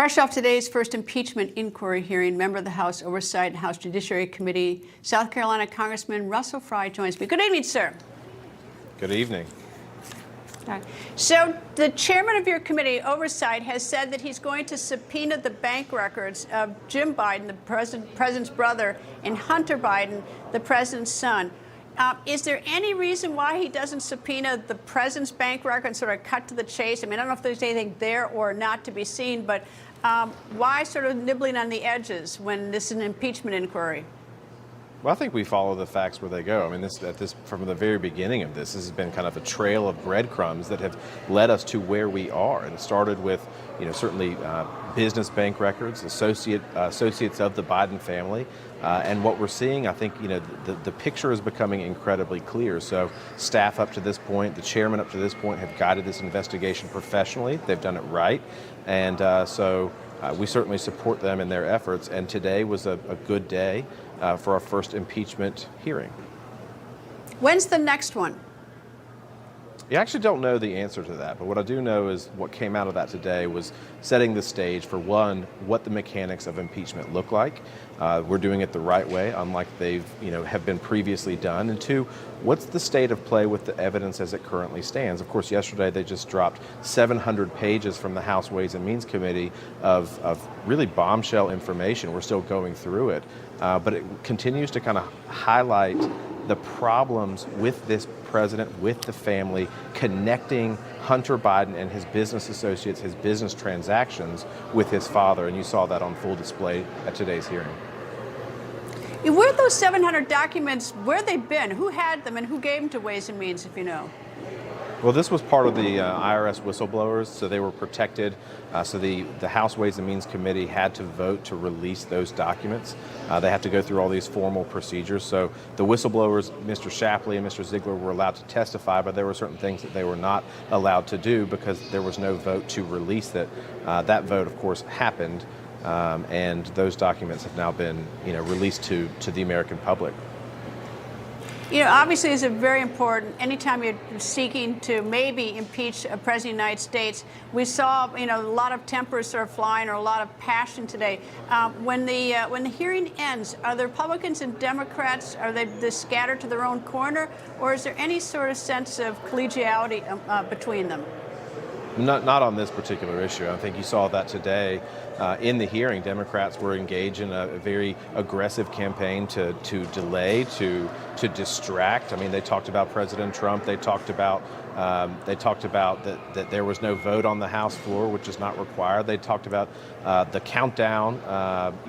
Fresh off today's first impeachment inquiry hearing, member of the House Oversight and House Judiciary Committee, South Carolina Congressman Russell Fry joins me. Good evening, sir. Good evening. All right. So the chairman of your committee, Oversight, has said that he's going to subpoena the bank records of Jim Biden, the president's brother, and Hunter Biden, the president's son. Is there any reason why he doesn't subpoena the president's bank record and sort of cut to the chase? I mean, I don't know if there's anything there or not to be seen, but why sort of nibbling on the edges when this is an impeachment inquiry? Well, I think we follow the facts where they go. I mean, from the very beginning of this has been kind of a trail of breadcrumbs that have led us to where we are. And it started with, certainly business bank records, associates of the Biden family. And what we're seeing, I think, the picture is becoming incredibly clear. So staff up to this point, the chairman up to this point have guided this investigation professionally. They've done it right. And we certainly support them in their efforts. And today was a good day for our first impeachment hearing. When's the next one? I actually don't know the answer to that, but what I do know is what came out of that today was setting the stage for, one, what the mechanics of impeachment look like. We're doing it the right way, unlike they've have been previously done. And two, what's the state of play with the evidence as it currently stands? Of course, yesterday they just dropped 700 pages from the House Ways and Means Committee of really bombshell information. We're still going through it, but it continues to kind of highlight the problems with this president, with the family, connecting Hunter Biden and his business associates, his business transactions with his father. And you saw that on full display at today's hearing. Where those 700 documents, where they've been, who had them and who gave them to Ways and Means, if you know? Well, this was part of the IRS whistleblowers, so they were protected. So the House Ways and Means Committee had to vote to release those documents. They have to go through all these formal procedures. So the whistleblowers, Mr. Shapley and Mr. Ziegler, were allowed to testify, but there were certain things that they were not allowed to do because there was no vote to release it. That vote, of course, happened, and those documents have now been released to the American public. Obviously, it's very important. Anytime you're seeking to maybe impeach a president of the United States, we saw, a lot of tempers sort of flying or a lot of passion today. When the hearing ends, are the Republicans and Democrats, are they scattered to their own corner, or is there any sort of sense of collegiality between them? Not on this particular issue. I think you saw that today in the hearing. Democrats were engaged in a very aggressive campaign to delay, to distract. I mean, they talked about President Trump. They talked about that there was no vote on the House floor, which is not required. They talked about the countdown,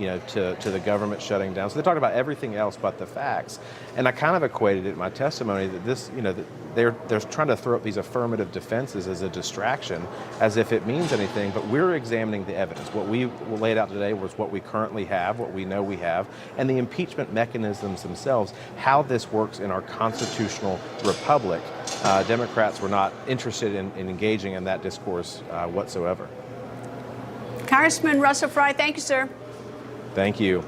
to the government shutting down. So they talked about everything else but the facts. And I kind of equated it in my testimony that this, that they're trying to throw up these affirmative defenses as a distraction, as if it means anything. But we're examining the evidence. What we laid out today was what we currently have, what we know we have, and the impeachment mechanisms themselves, how this works in our constitutional republic. Democrats were not interested in engaging in that discourse whatsoever. Congressman Russell Fry, thank you, sir. Thank you.